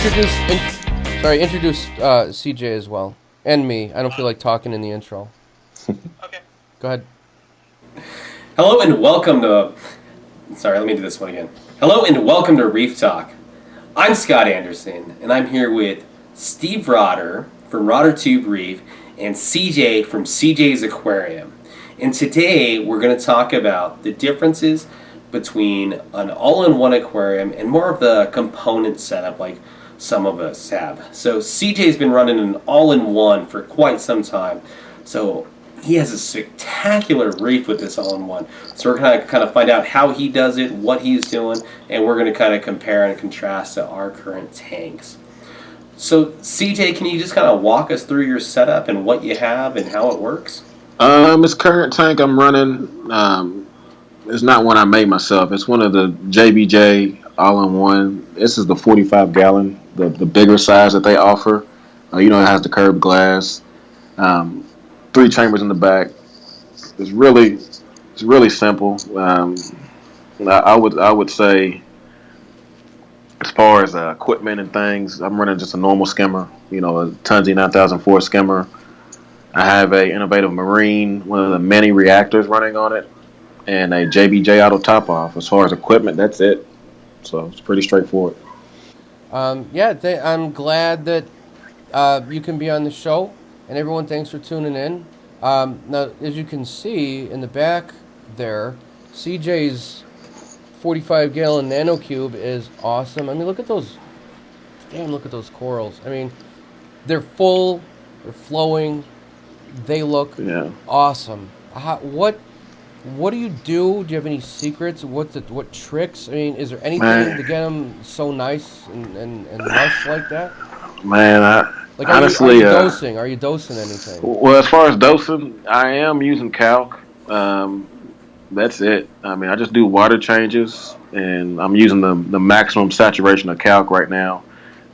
Introduce CJ as well. And me. I don't feel like talking in the intro. Okay. Go ahead. Hello and welcome to... Sorry, let me do this one again. Hello and welcome to Reef Talk. I'm Scott Anderson, and I'm here with Steve Rotter from RotterTube Reef and CJ from CJ's Aquarium. And today we're going to talk about the differences between an all-in-one aquarium and more of the component setup like some of us have. So CJ's been running an all-in-one for quite some time. So he has a spectacular reef with this all-in-one. So we're going to kind of find out how he does it, what he's doing, and we're going to kind of compare and contrast to our current tanks. So CJ, can you just kind of walk us through your setup and what you have and how it works? This current tank I'm running, it's not one I made myself. It's one of the JBJ all-in-one. This is the 45 gallon, the bigger size that they offer. It has the curved glass, 3 chambers in the back. It's really simple. I would say, as far as equipment and things, I'm running just a normal skimmer. A Tunzi 9004 skimmer. I have a innovative marine, one of the mini reactors running on it, and a JBJ auto top off. As far as equipment, that's it. So it's pretty straightforward. I'm glad that you can be on the show, and everyone, thanks for tuning in. Now, as you can see in the back there, CJ's 45 gallon nano cube is awesome. I mean, look at those corals. I mean, they're full, they're flowing, they look awesome. What do you do? Do you have any secrets? What tricks? I mean, is there anything to get them so nice and lush like that? Man, honestly, are you dosing anything? Well, as far as dosing, I am using calc. That's it. I mean, I just do water changes, and I'm using the maximum saturation of calc right now.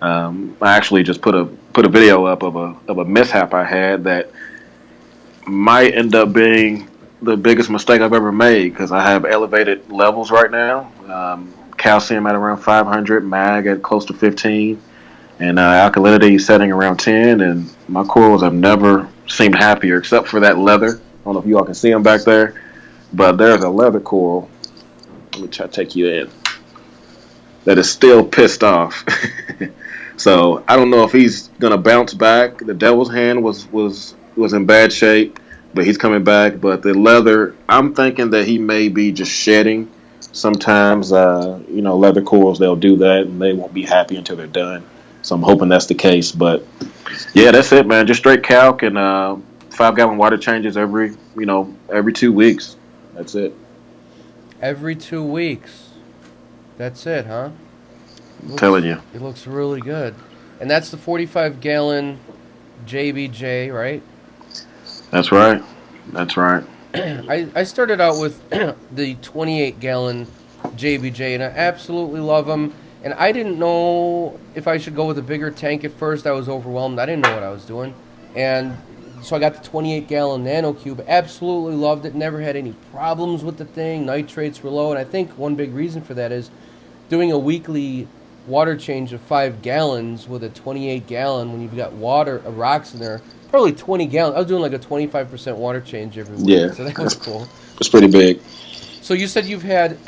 I actually just put a video up of a mishap I had that might end up being the biggest mistake I've ever made, because I have elevated levels right now. Calcium at around 500, mag at close to 15, and alkalinity setting around 10. And my corals have never seemed happier, except for that leather. I don't know if you all can see them back there, but there's a leather coral. Let me try to take you in. That is still pissed off. So I don't know if he's gonna bounce back. The devil's hand was in bad shape, but he's coming back. But the leather, I'm thinking that he may be just shedding. Sometimes, leather corals, they'll do that, and they won't be happy until they're done. So I'm hoping that's the case. But yeah, that's it, man. Just straight calc and 5 gallon water changes every 2 weeks. That's it. Every 2 weeks. That's it, huh? I'm telling you. It looks really good. And that's the 45 gallon JBJ, right? That's right. I started out with the 28 gallon JBJ, and I absolutely love them. And I didn't know if I should go with a bigger tank at first. I was overwhelmed. I didn't know what I was doing. And so I got the 28 gallon nano cube. Absolutely loved it. Never had any problems with the thing. Nitrates were low. And I think one big reason for that is doing a weekly water change of 5 gallons with a 28 gallon when you've got rocks in there. Probably 20 gallons. I was doing like a 25% water change every week. Yeah, so that was cool. It's pretty big. So you said you've had,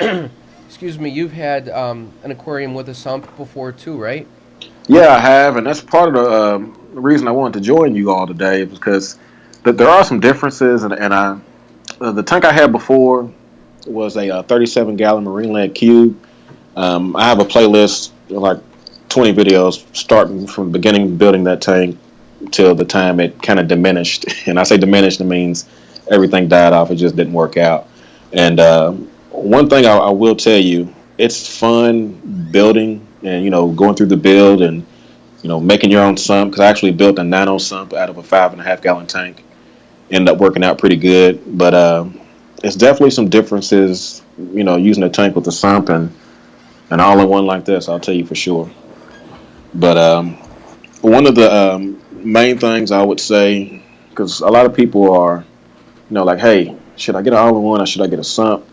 you've had an aquarium with a sump before too, right? Yeah, I have, and that's part of the reason I wanted to join you all today, because there are some differences, and the tank I had before was a 37 gallon marine land cube. I have a playlist of like 20 videos starting from the beginning of building that tank till the time it kind of diminished. And I say diminished, it means everything died off. It just didn't work out. And one thing I will tell you, it's fun building and, going through the build and, making your own sump. Because I actually built a nano sump out of a 5.5 gallon tank. Ended up working out pretty good. But it's definitely some differences, using a tank with a sump and an all-in-one like this, I'll tell you for sure. But one of the main things I would say, because a lot of people are, like, hey, should I get an all-in-one or should I get a sump?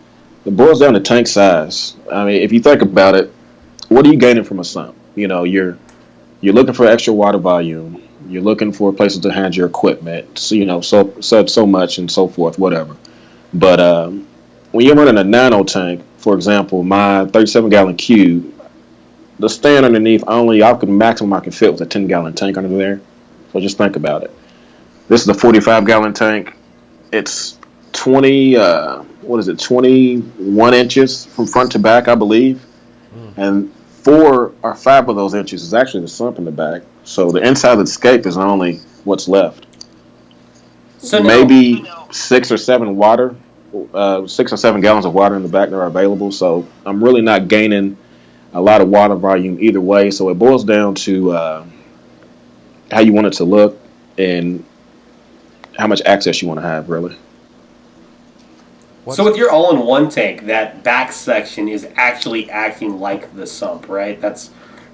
It boils down to tank size. I mean, if you think about it, what are you gaining from a sump? You're You're looking for extra water volume. You're looking for places to hand your equipment. So, so much and so forth, whatever. But when you're running a nano tank, for example, my 37-gallon cube, the stand underneath maximum I can fit with a 10-gallon tank under there. So just think about it. This is a 45-gallon tank. It's 21 inches from front to back, I believe. And 4 or 5 of those inches is actually the sump in the back. So the inside of the escape is only what's left. So maybe 6 or 7 gallons of water in the back that are available. So I'm really not gaining a lot of water volume either way. So it boils down to how you want it to look and how much access you want to have, really. So with your all-in-one tank, that back section is actually acting like the sump, right? That's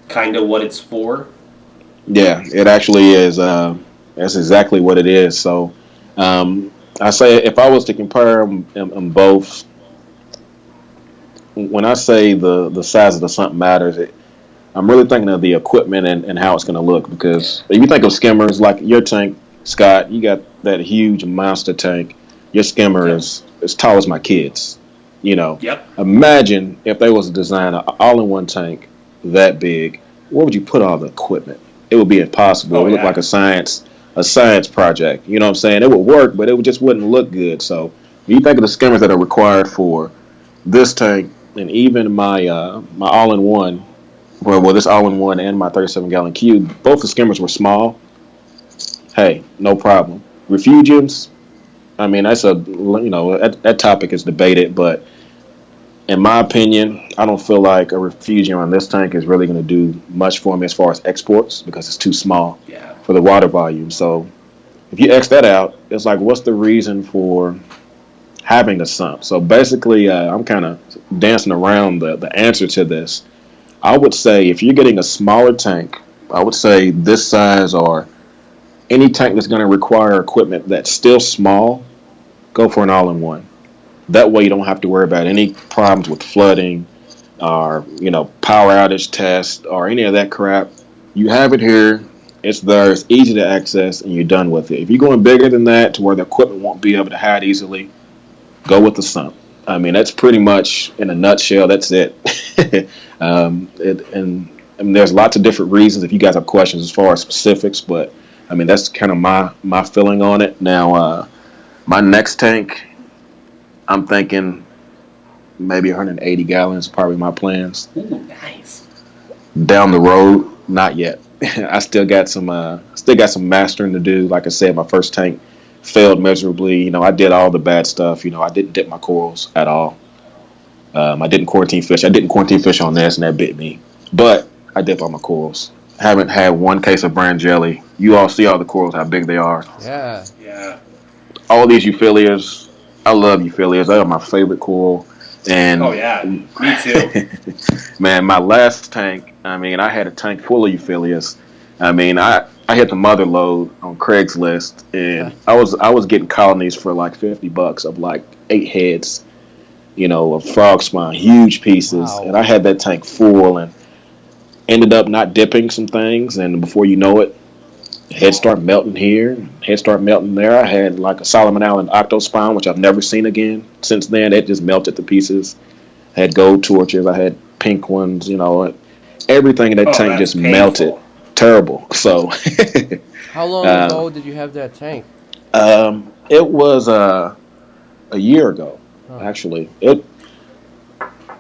kind of what it's for? Yeah, it actually is. That's exactly what it is. So I say if I was to compare them both, when I say the size of the sump matters, I'm really thinking of the equipment and how it's going to look. Because if you think of skimmers, like your tank, Scott, you got that huge monster tank. Your skimmer is as tall as my kids. Yep. Imagine if they was to design an all-in-one tank that big. Where would you put all the equipment? It would be impossible. It would look like a science project. You know what I'm saying? It would work, but it just wouldn't look good. So when you think of the skimmers that are required for this tank and even my all-in-one, this all-in-one and my 37-gallon cube, both the skimmers were small. Hey, no problem. Refugiums, I mean, that's that topic is debated, but in my opinion, I don't feel like a refugium on this tank is really going to do much for me as far as exports because it's too small for the water volume. So if you X that out, it's like, what's the reason for having a sump? So basically, I'm kind of dancing around the answer to this. I would say if you're getting a smaller tank, I would say this size or any tank that's going to require equipment that's still small, go for an all-in-one. That way you don't have to worry about any problems with flooding or, power outage test or any of that crap. You have it here. It's there. It's easy to access, and you're done with it. If you're going bigger than that to where the equipment won't be able to hide easily, go with the sump. I mean, that's pretty much, in a nutshell, that's it. And there's lots of different reasons if you guys have questions as far as specifics, but I mean, that's kind of my feeling on it. Now, my next tank, I'm thinking maybe 180 gallons, probably my plans. Ooh, nice. Down the road, not yet. I still got some mastering to do. Like I said, my first tank failed miserably. I did all the bad stuff. I didn't dip my corals at all. I didn't quarantine fish. I didn't quarantine fish on this, and that bit me. But I dip all my corals. Haven't had one case of brand jelly. You all see all the corals, how big they are. Yeah. Yeah. All these euphyllias. I love euphyllias. They are my favorite coral. And oh yeah, me too. Man, my last tank, I mean, I had a tank full of euphyllias. I mean, I hit the mother load on Craigslist, and I was getting colonies for like $50 of like 8 heads, of frog spawn, huge pieces. Wow. And I had that tank full and ended up not dipping some things, and before you know it, heads start melting here, heads start melting there. I had like a Solomon Island octospawn, which I've never seen again since then. It just melted to pieces. I had gold torches. I had pink ones. Everything in that tank just painful. Melted. Terrible. So. How long ago did you have that tank? It was a year ago, actually. It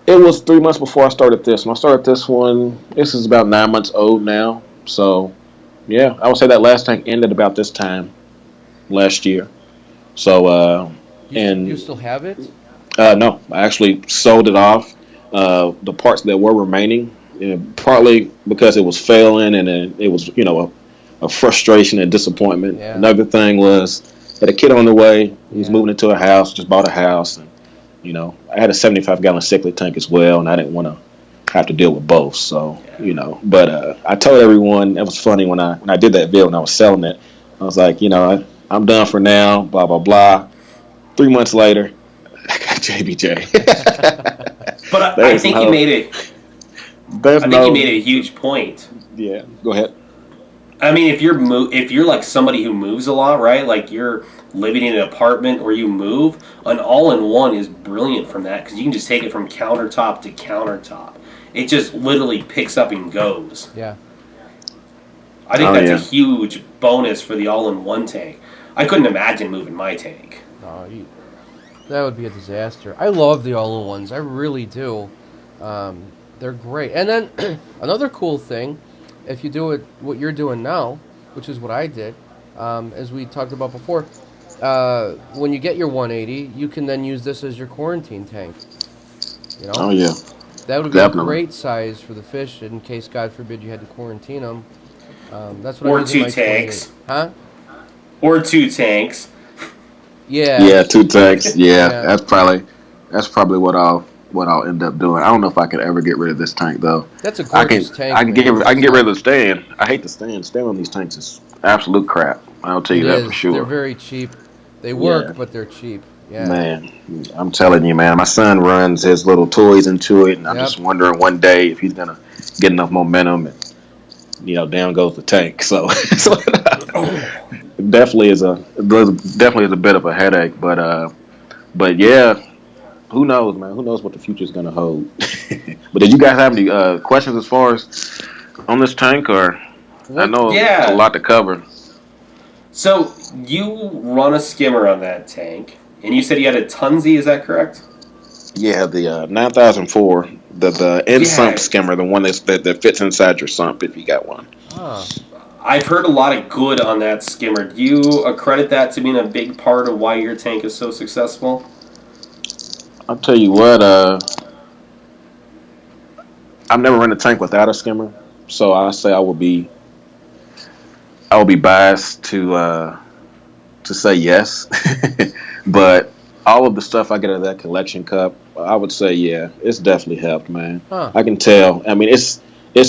was 3 months before I started this. When I started this one, this is about 9 months old now. So. Yeah, I would say that last tank ended about this time last year. So, you still have it? No, I actually sold it off. The parts that were remaining, partly because it was failing and it was, a frustration and disappointment. Yeah. Another thing was had a kid on the way. He was moving into a house, just bought a house, and I had a 75-gallon secrete tank as well, and I didn't want to have to deal with both. So, but I told everyone, it was funny when I did that video and I was selling it. I was like, I'm done for now, blah, blah, blah. 3 months later, I got JBJ. But I think you made it. You made a huge point. Yeah, go ahead. I mean, if you're like somebody who moves a lot, right? Like you're living in an apartment or you move, an all-in-one is brilliant from that because you can just take it from countertop to countertop. It just literally picks up and goes. Yeah. I think Oh that's a yeah. huge bonus for the all-in-one tank. I couldn't imagine moving my tank. No, that would be a disaster. I love the all-in-ones. I really do. They're great. And then another cool thing, if you do it what you're doing now, which is what I did, as we talked about before, when you get your 180, you can then use this as your quarantine tank. You know, Oh yeah. that would be a Definitely. great size for the fish in case, God forbid, you had to quarantine them. That's what I'm Or using two my 28. tanks. Huh? Or two tanks. Yeah. Yeah, two tanks. Yeah, Yeah. that's probably what I'll end up doing. I don't know if I could ever get rid of this tank though. That's a I can gorgeous tank, I can man. get rid of the stand. I hate the stand. Stand on these tanks is absolute crap. I'll tell It you that for is. They're sure. very cheap. They Yeah, work, but they're cheap. Yeah. man, I'm telling you, man. My son runs his little toys into it, and I'm Yep. just wondering one day if he's gonna get enough momentum, and down goes the tank. So, so Oh. definitely is a bit of a headache, but yeah. Who knows, man? Who knows what the future is going to hold? But did you guys have any questions as far as on this tank, or I What? know it's a Yeah. lot to cover. So you run a skimmer on that tank, and you said you had a Tunzi, is that correct? Yeah, the 9004, the in sump Yeah. skimmer, the one that fits inside your sump if you got one. Huh. I've heard a lot of good on that skimmer. Do you accredit that to being a big part of why your tank is so successful? I'll tell you what, I've never run a tank without a skimmer, so I say I will be biased to say yes, but all of the stuff I get out of that collection cup, I would say yeah, it's definitely helped, man. Huh. I can tell. I mean, it's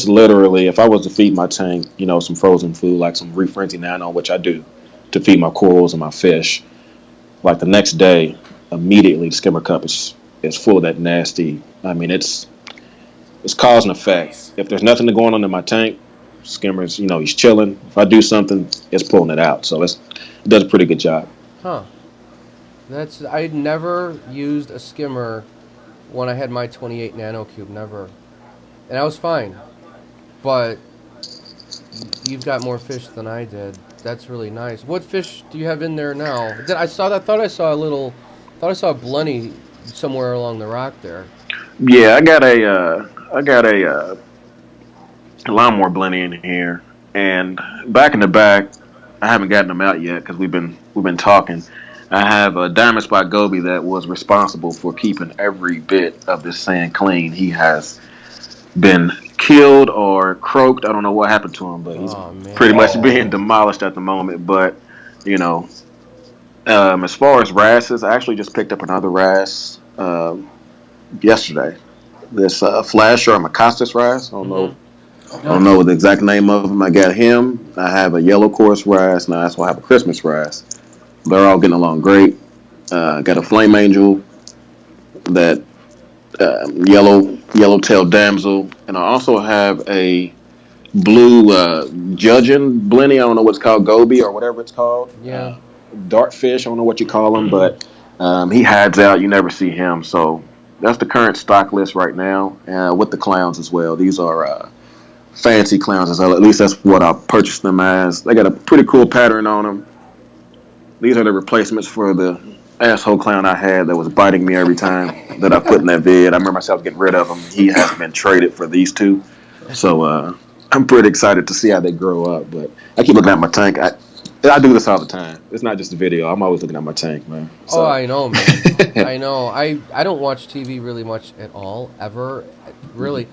literally if I was to feed my tank, some frozen food like some REEF nano, which I do, to feed my corals and my fish, like the next day, immediately the skimmer cup is full of that nasty. I mean, it's cause and effect. Nice. If there's nothing going on in my tank, skimmer's he's chilling. If I do something, it's pulling it out. So it does a pretty good job. Huh. I'd never used a skimmer when I had my 28 nano cube. Never. And I was fine. But you've got more fish than I did. That's really nice. What fish do you have in there now? Thought I saw a blenny somewhere along the rock there. Yeah, I got a lawnmower blending in here, and back in the back, I haven't gotten them out yet because we've been talking. I have a diamond spot goby that was responsible for keeping every bit of this sand clean. He has been killed or croaked. I don't know what happened to him, but he's Oh pretty man. much being Oh. demolished at the moment. But you know, as far as wrasses, I actually just picked up another wrasse yesterday. This Flash or Macostus wrasse. Mhm. Oh, I don't know nice. the exact name of him. I got him. I have a yellow chorus wrasse. Now that's why I have a Christmas wrasse. They're all getting along great. Got a flame angel, that yellow-tailed damsel, and I also have a blue judging blenny. I don't know what's called, goby or whatever it's called. Yeah. Dartfish. I don't know what you call him, but he hides out. You never see him. So that's the current stock list right now, with the clowns as well. These are fancy clowns as well. At least that's what I purchased them as. They got a pretty cool pattern on them. These are the replacements for the asshole clown I had that was biting me every time that I put in that vid. I remember myself getting rid of him. He has been traded for these two. So I'm pretty excited to see how they grow up. But I keep looking at my tank. I do this all the time. It's not just a video. I'm always looking at my tank, man. Oh, So I know, man. I know. I don't watch TV really much at all, ever. Really,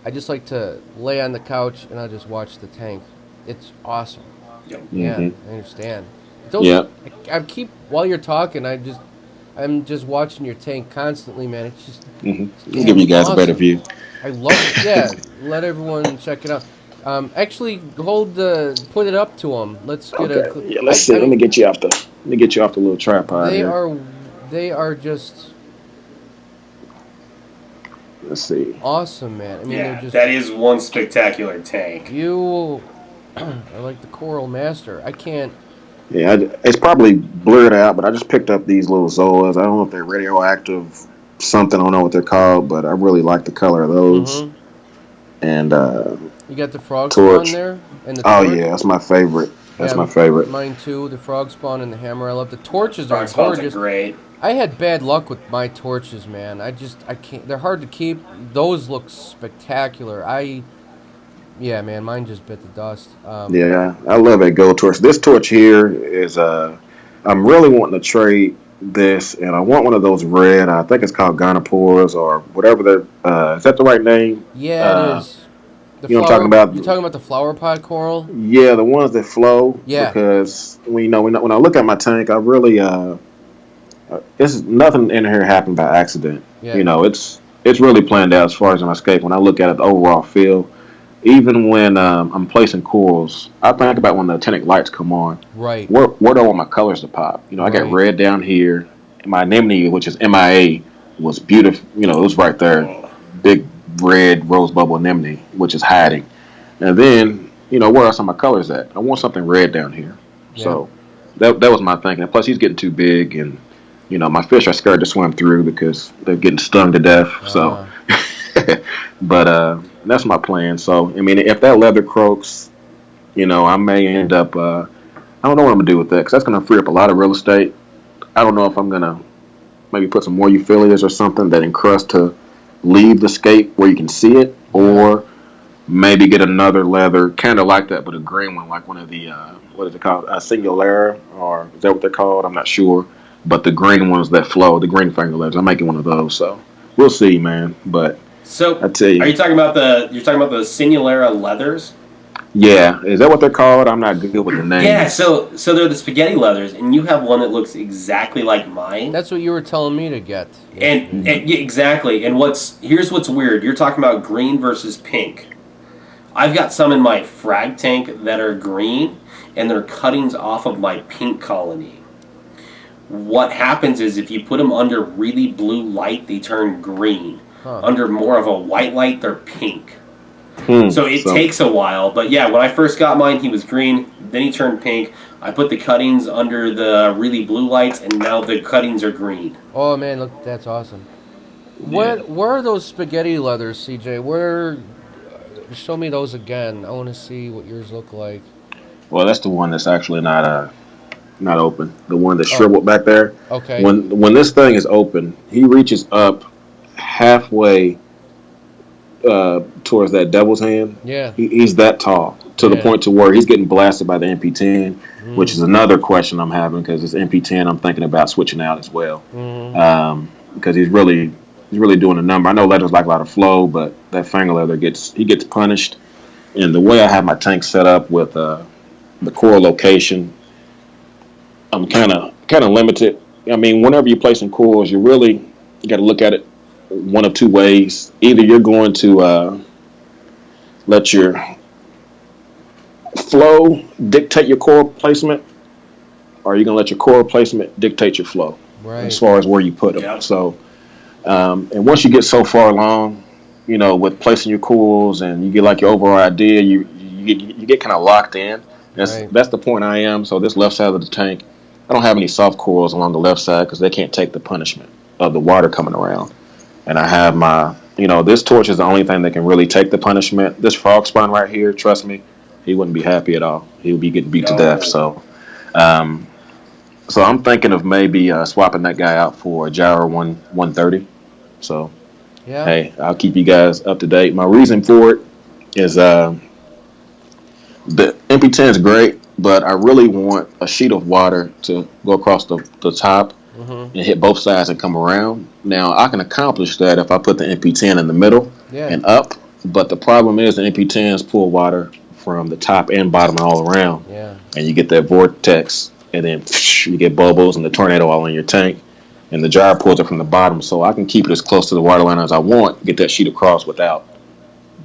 I just like to lay on the couch and I just watch the tank. It's awesome. Yep. Yeah, hmm I understand. Those, Yeah. I keep while you're talking. I'm just watching your tank constantly, man. It's just hmm damn Give you guys a better awesome. view. I love it. Yeah, let everyone check it out. Actually, put it up to them. Let's get Okay. a. Yeah. Let's see. I Let me mean, get you off the. Let me get you off the little tripod they here. are, they are just Let's see. awesome, man. I mean, they're Yeah, just that is one spectacular tank. you. I like the Coral Master. I can't. Yeah, it's probably blurred out, but I just picked up these little zoas. I don't know if they're radioactive something. I don't know what they're called, but I really like the color of those. Mm-hmm. And You got the frog spawn torch. there and the Oh torch. yeah, that's my favorite. That's Yeah, my favorite. mine too. The frog spawn and the hammer. I love the torches. Are Frog spawns are gorgeous. great. I had bad luck with my torches, man. I can't. They're hard to keep. Those look spectacular. Yeah, man, mine just bit the dust. Yeah, I love a gold torch. This torch here is I'm really wanting to trade this, and I want one of those red. I think it's called gonopores or whatever. Is that the right name? Yeah, it is. The You know what I'm flower. talking about? You talking about the flower pot coral? Yeah, the ones that flow. Yeah. Because when I look at my tank, I really it's nothing in here happened by accident. Yeah. It's really planned out as far as an escape. When I look at it, the overall feel. Even when I'm placing corals, I think about when the actinic lights come on. Right. Where do I want my colors to pop? I got Right. red down here. My anemone, which is MIA, was beautiful. It was right there. Oh. Big red rose bubble anemone, which is hiding. And then, where else are my colors at? I want something red down here. Yeah. So that was my thinking. Plus, he's getting too big, and my fish are scared to swim through because they're getting stung to death. So, but that's my plan. So, I mean, if that leather croaks, I may end up. I don't know what I'm gonna do with that because that's gonna free up a lot of real estate. I don't know if I'm gonna maybe put some more euphyllias or something that encrust to leave the scape where you can see it, or maybe get another leather, kind of like that, but a green one, like one of the what is it called, a singulara, or is that what they're called? I'm not sure, but the green ones that flow, the green finger leathers. I'm making one of those, so we'll see, man. But So, I tell you, are you talking about the Singulara leathers? yeah, is that what they're called? I'm not good with the name. Yeah, so they're the spaghetti leathers, and you have one that looks exactly like mine. That's what you were telling me to get. And yeah, exactly. And here's what's weird. You're talking about green versus pink. I've got some in my frag tank that are green, and they're cuttings off of my pink colony. What happens is if you put them under really blue light, they turn green. Huh. Under more of a white light, they're pink. So it takes a while. But yeah, when I first got mine, he was green. Then he turned pink. I put the cuttings under the really blue lights, and now the cuttings are green. Oh man, look, that's awesome. Where are those spaghetti leathers, CJ? Show me those again. I want to see what yours look like. Well, that's the one that's actually not open. The one that's shriveled back there. Okay. When this thing is open, he reaches up halfway towards that devil's hand. Yeah. He's that tall to the point to where he's getting blasted by the MP10, which is another question I'm having because this MP10 I'm thinking about switching out as well. Because he's really doing a number. I know leathers like a lot of flow, but that finger leather gets punished. And the way I have my tank set up with the coral location, I'm kind of limited. I mean, whenever you're placing corals, you got to look at it one of two ways. Either you're going to let your flow dictate your coral placement, or you're going to let your coral placement dictate your flow as far as where you put them. Yep. So, and once you get so far along, with placing your corals and you get like your overall idea, you get kind of locked in. That's the point I am. So this left side of the tank, I don't have any soft corals along the left side because they can't take the punishment of the water coming around. And I have my, this torch is the only thing that can really take the punishment. This frog spawn right here, trust me, he wouldn't be happy at all. He would be getting beat to death. So, so I'm thinking of maybe swapping that guy out for a gyro 130. So, hey, I'll keep you guys up to date. My reason for it is the MP10 is great, but I really want a sheet of water to go across the top and hit both sides and come around. Now, I can accomplish that if I put the MP10 in the middle and up, but the problem is the MP10s pull water from the top and bottom and all around, and you get that vortex, and then you get bubbles and the tornado all in your tank, and the gyro pulls it from the bottom, so I can keep it as close to the water line as I want, get that sheet across without,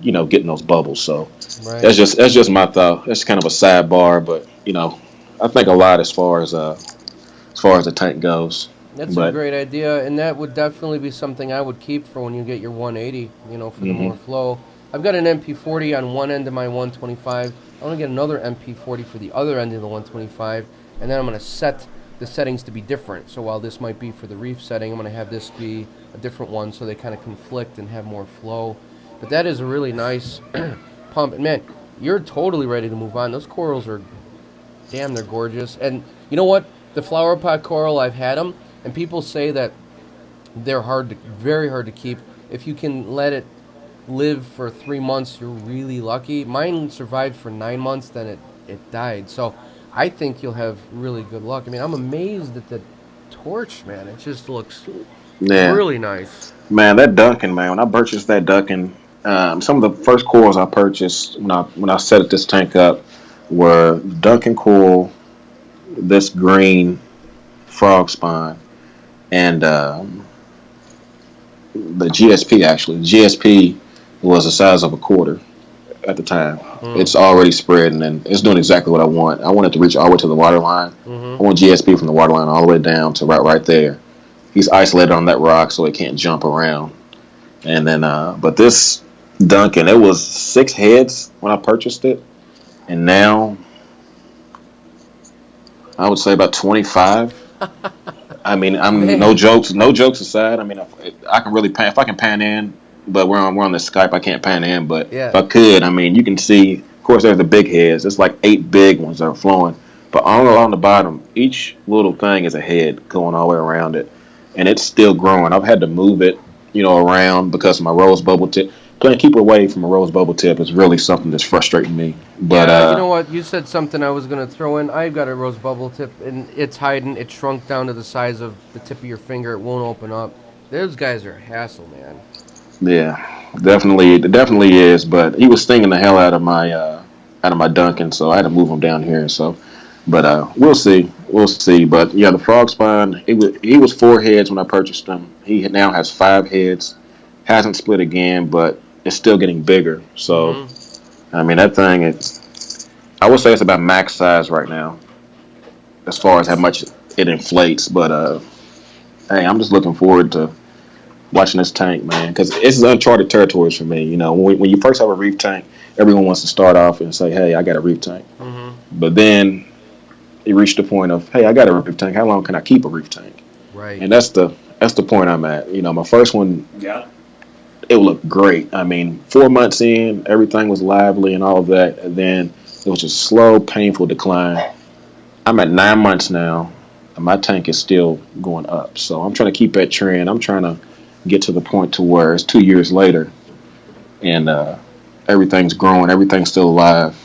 getting those bubbles. So that's just my thought. That's kind of a sidebar, but I think a lot as far as the tank goes. That's a great idea, and that would definitely be something I would keep for when you get your 180. For the more flow. I've got an MP40 on one end of my 125. I'm going to get another MP40 for the other end of the 125, and then I'm going to set the settings to be different. So while this might be for the reef setting, I'm going to have this be a different one so they kind of conflict and have more flow. But that is a really nice pump. And man, you're totally ready to move on. Those corals are, damn, they're gorgeous. And you know what? The flower pot coral, I've had them, and people say that they're very hard to keep. If you can let it live for 3 months, you're really lucky. Mine survived for 9 months, then it died. So I think you'll have really good luck. I mean, I'm amazed at the torch, man. It just looks Yeah, really nice. man, that Duncan, man. When I purchased that Duncan, some of the first corals I purchased when I set this tank up were Duncan coral, this green frog spawn, and the GSP. Actually, the GSP was the size of a quarter at the time. Mm. It's already spreading and it's doing exactly what I want. I want it to reach all the way to the water line. I Mm-hmm. want GSP from the water line all the way down to right there. He's isolated on that rock so he can't jump around. And then, but this Duncan, it was 6 heads when I purchased it, and now I would say about 25. I mean, I'm Man, no jokes aside. I mean, I can really pan if I can pan in, but we're on the Skype. I can't pan in, but if yeah. I could, I mean, you can see. Of course, there's the big heads. It's like 8 big ones that are flowing, but all along the bottom, each little thing is a head going all the way around it, and it's still growing. I've had to move it, around because of my rose bubble tip. Playing keep away from a rose bubble tip is really something that's frustrating me. But Yeah, you know what? You said something I was going to throw in. I've got a rose bubble tip, and it's hiding. It shrunk down to the size of the tip of your finger. It won't open up. Those guys are a hassle, man. yeah, definitely, it definitely is. But he was stinging the hell out of my Duncan, so I had to move him down here. So, but we'll see. But yeah, the frog spine, he was 4 heads when I purchased him. He now has 5 heads. Hasn't split again, but it's still getting bigger. So, Mm-hmm. I mean, that thing I would say it's about max size right now, as far as how much it inflates. But hey, I'm just looking forward to watching this tank, man, because it's uncharted territories for me. When you first have a reef tank, everyone wants to start off and say, "Hey, I got a reef tank," Mm-hmm. but then you reach the point of, "Hey, I got a reef tank. How long can I keep a reef tank?" Right. And that's the point I'm at. My first one, Yeah. it looked great. I mean, 4 months in, everything was lively and all of that, and then it was just slow, painful decline. I'm at 9 months now, and my tank is still going up. So I'm trying to keep that trend. I'm trying to get to the point to where it's 2 years later, and everything's growing, everything's still alive,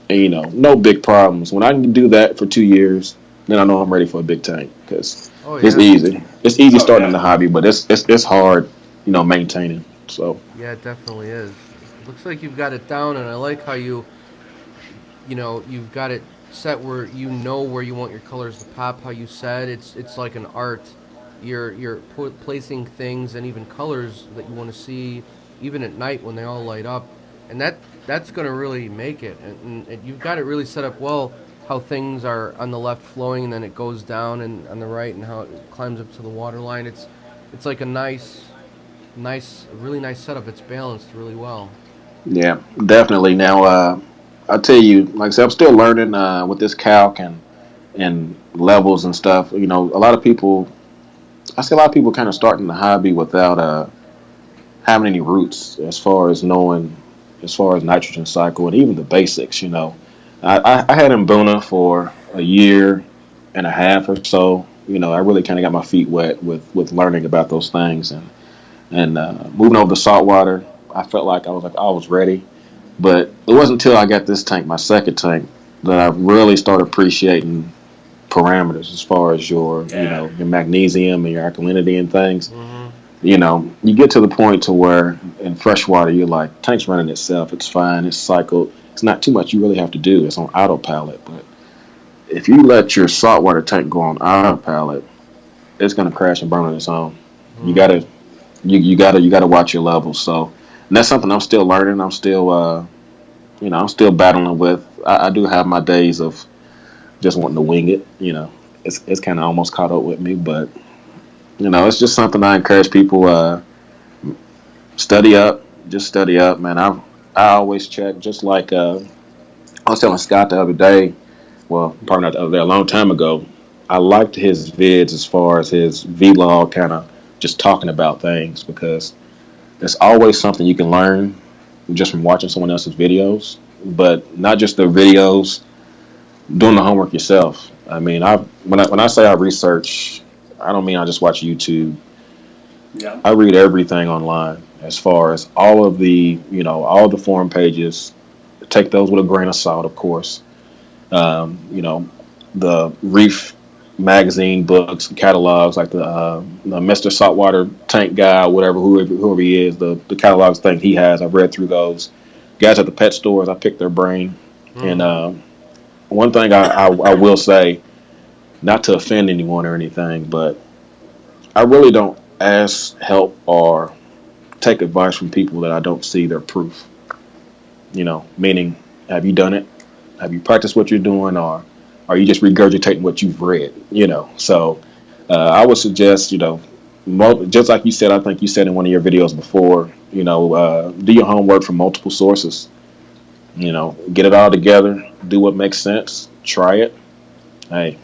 and no big problems. When I can do that for 2 years, then I know I'm ready for a big tank because Oh, it's yeah. easy. It's easy Oh starting yeah. the hobby, but it's hard, maintaining. So Yeah, it definitely is. Looks like you've got it down, and I like how you've got it set where you know where you want your colors to pop. How you said it's like an art. You're placing things and even colors that you want to see, even at night when they all light up, and that's going to really make it. And you've got it really set up well. How things are on the left flowing, and then it goes down, and on the right, and how it climbs up to the water line. It's like a really nice setup. It's balanced really well. yeah, definitely. Now, I'll tell you, like I said, I'm still learning with this calc and levels and stuff. A lot of people, I see a lot of people kind of starting the hobby without having any roots as far as knowing, as far as nitrogen cycle and even the basics. I had Mbuna for a year and a half or so. I really kind of got my feet wet with learning about those things and moving over to saltwater. I felt like I was ready, but it wasn't until I got this tank, my second tank, that I really started appreciating parameters as far as your Yeah. your magnesium and your alkalinity and things. Mm-hmm. You get to the point to where in freshwater you're like, tank's running itself, it's fine, it's cycled, it's not too much you really have to do, it's on autopilot. But if you let your saltwater tank go on autopilot, it's going to crash and burn on its own. You Mm-hmm. gotta you gotta watch your levels. So, and that's something I'm still learning. I'm still battling with. I do have my days of just wanting to wing it. It's kind of almost caught up with me, but it's just something I encourage people study up, Just study up, man. I always check. Just like I was telling Scott the other day. Well, probably not the other day. A long time ago. I liked his vids as far as his vlog, kind of just talking about things because there's always something you can learn just from watching someone else's videos. But not just their videos, doing the homework yourself. I mean, when I say I research, I don't mean I just watch YouTube. Yeah. I read everything online as far as all of the all the forum pages. Take those with a grain of salt, of course. You know, the Reef magazine books, catalogs like the Mr. Saltwater Tank guy, whatever, whoever he is, the catalogs thing he has. I've read through those. Guys at the pet stores, I pick their brain. And one thing I will say, not to offend anyone or anything, but I really don't ask help or take advice from people that I don't see their proof. Meaning, have you done it? Have you practiced what you're doing, or are you just regurgitating what you've read? So I would suggest, just like you said, I think you said in one of your videos before, do your homework from multiple sources. Get it all together, do what makes sense, try it. Hey,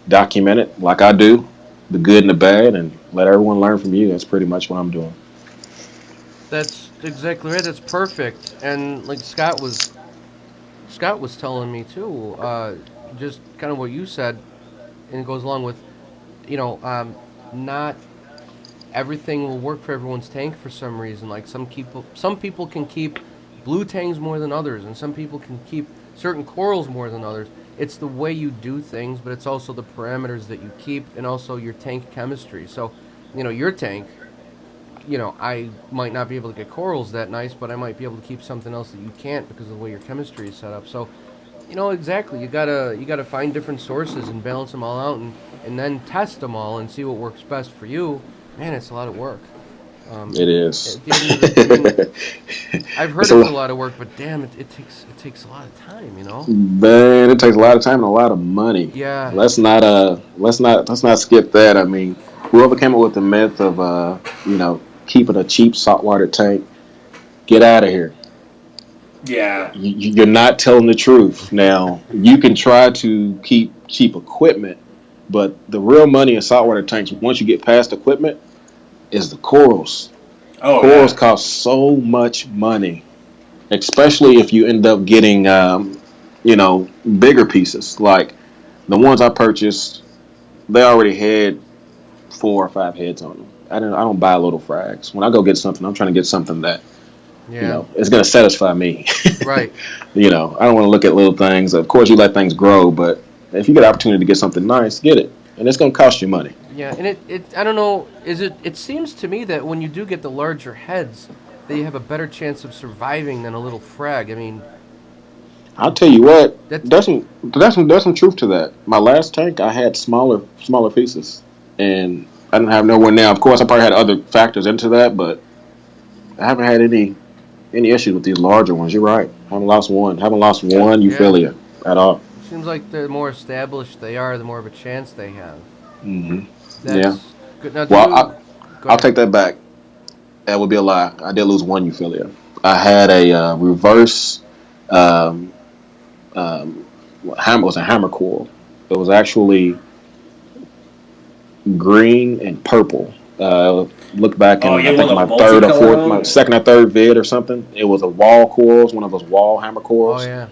document it like I do, the good and the bad, and let everyone learn from you. That's pretty much what I'm doing. That's exactly right. That's perfect. And like Scott was telling me too, just kind of what you said, and it goes along with, you know, not everything will work for everyone's tank for some reason. Like some people can keep blue tangs more than others, and some people can keep certain corals more than others. It's the way you do things, but it's also the parameters that you keep, and also your tank chemistry. So, your tank, I might not be able to get corals that nice, but I might be able to keep something else that you can't because of the way your chemistry is set up. So, exactly. You gotta find different sources and balance them all out, and then test them all and see what works best for you. Man, it's a lot of work. It is. At the end of the, I've heard it's a lot of work, but damn, it takes a lot of time. Man, it takes a lot of time and a lot of money. Yeah. Let's not skip that. I mean, whoever came up with the myth of keeping a cheap saltwater tank, get out of here. Yeah. You're not telling the truth. Now, you can try to keep cheap equipment, but the real money in saltwater tanks, once you get past equipment, is the corals. Oh, Corals yeah. cost so much money, especially if you end up getting, bigger pieces. Like the ones I purchased, they already had 4 or 5 heads on them. I don't buy little frags. When I go get something, I'm trying to get something that Yeah. it's going to satisfy me. Right. I don't want to look at little things. Of course, you let things grow, but if you get an opportunity to get something nice, get it, and it's going to cost you money. Yeah, and it I don't know, it seems to me that when you do get the larger heads, that you have a better chance of surviving than a little frag. I mean, I'll tell you what, that's there's some truth to that. My last tank, I had smaller pieces, and I didn't have nowhere now. Of course, I probably had other factors into that, but I haven't had any issues with these larger ones. You're right. Haven't lost one. Haven't lost one yeah. Euphilia at all. Seems like the more established they are, the more of a chance they have. Hmm. Yeah. That's good. Now, do Well, you go I'll ahead? take that back. That would be a lie. I did lose one Euphilia. I had a reverse um, hammer. It was a hammer coil. It was actually green and purple. Look back Oh, in, you I have think one my of the third or multicolor fourth, my one? second or third vid or something. It was a wall coil. One of those wall hammer Oh coils. yeah.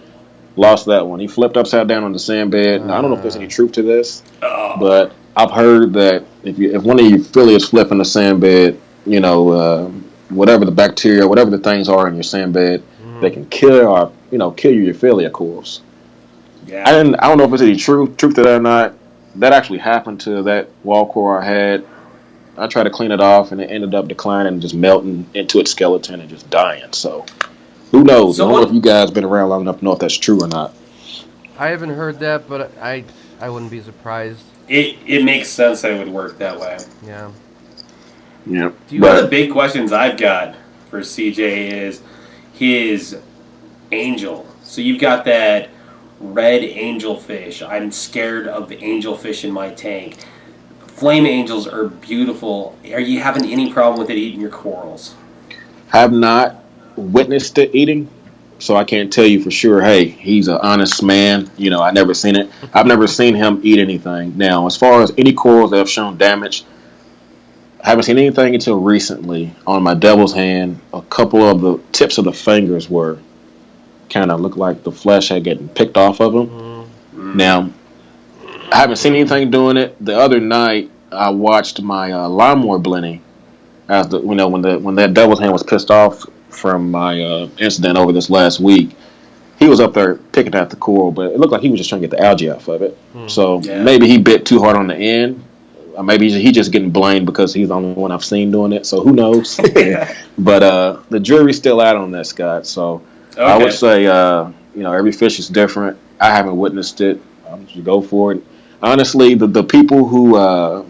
Lost that one. He flipped upside down on the sand bed. Now I don't know if there's any Uh, truth to this, Oh. but I've heard that if one of your affiliates flip in the sand bed, whatever the bacteria, whatever the things are in your sand bed, they mhm. can kill your affiliate coils. Yeah. I don't know if there's any truth to that or not. That actually happened to that wall core I had. I tried to clean it off, and it ended up declining and just melting into its skeleton and just dying. So who knows? I So don't know if what? you guys been around long enough to know if that's true or not. I haven't heard that, but I wouldn't be surprised. It makes sense that it would work that way. Yeah. Yeah, Do One you? of the but big questions I've got for CJ is his angel. So you've got that red angelfish. I'm scared of angelfish in my tank. Flame angels are beautiful. Are you having any problem with it eating your corals? have not. witnessed it eating, so I can't tell you for sure. Hey, he's an honest man. I never seen it. I've never seen him eat anything. Now, as far as any corals that have shown damage, I haven't seen anything until recently. On my devil's hand, a couple of the tips of the fingers were kind of looked like the flesh had gotten picked off of them. Now, I haven't seen anything doing it. The other night, I watched my lawnmower Blenny. As when that devil's hand was pissed off from my incident over this last week, he was up there picking at the coral, but it looked like he was just trying to get the algae off of it. So maybe he bit too hard on the end. Or maybe he's just getting blamed because he's the only one I've seen doing it. So who knows? But the jury's still out on that, Scott. So I would say every fish is different. I haven't witnessed it. I'm just go for it. Honestly, the people who I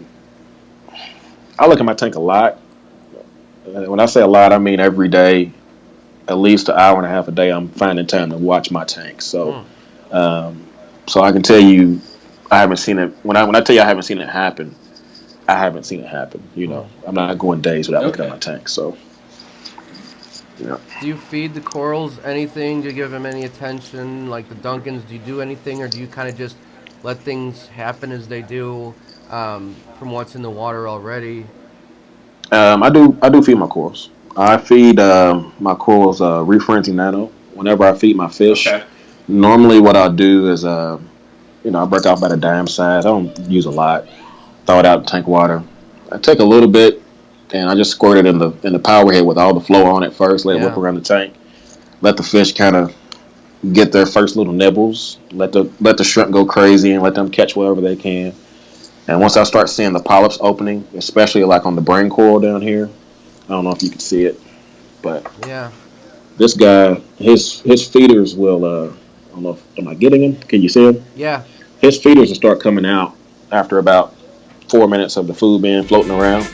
look at my tank a lot. When I say a lot, I mean every day, at least an hour and a half a day. I'm finding time to watch my tank. So, so I can tell you, I haven't seen it. When I tell you I haven't seen it happen, I haven't seen it happen. I'm not going days without looking at my tank. So, Do you feed the corals anything? Do you give them any attention? Like the Duncans, do you do anything, or do you kind of just let things happen as they do from what's in the water already? I do feed my corals. I feed my corals REEF nano whenever I feed my fish. Normally, what I'll do is I break off about a dime size. I don't use a lot. Throw it out in tank water. I take a little bit and I just squirt it in the power head with all the flow on it first. Let it whip around the tank. Let the fish kind of get their first little nibbles. Let the shrimp go crazy and let them catch whatever they can. And once I start seeing the polyps opening, especially like on the brain coral down here, I don't know if you can see it, but this guy, his feeders will. I don't know. Am I getting him? Can you see him? Yeah. His feeders will start coming out after about 4 minutes of the food being floating around.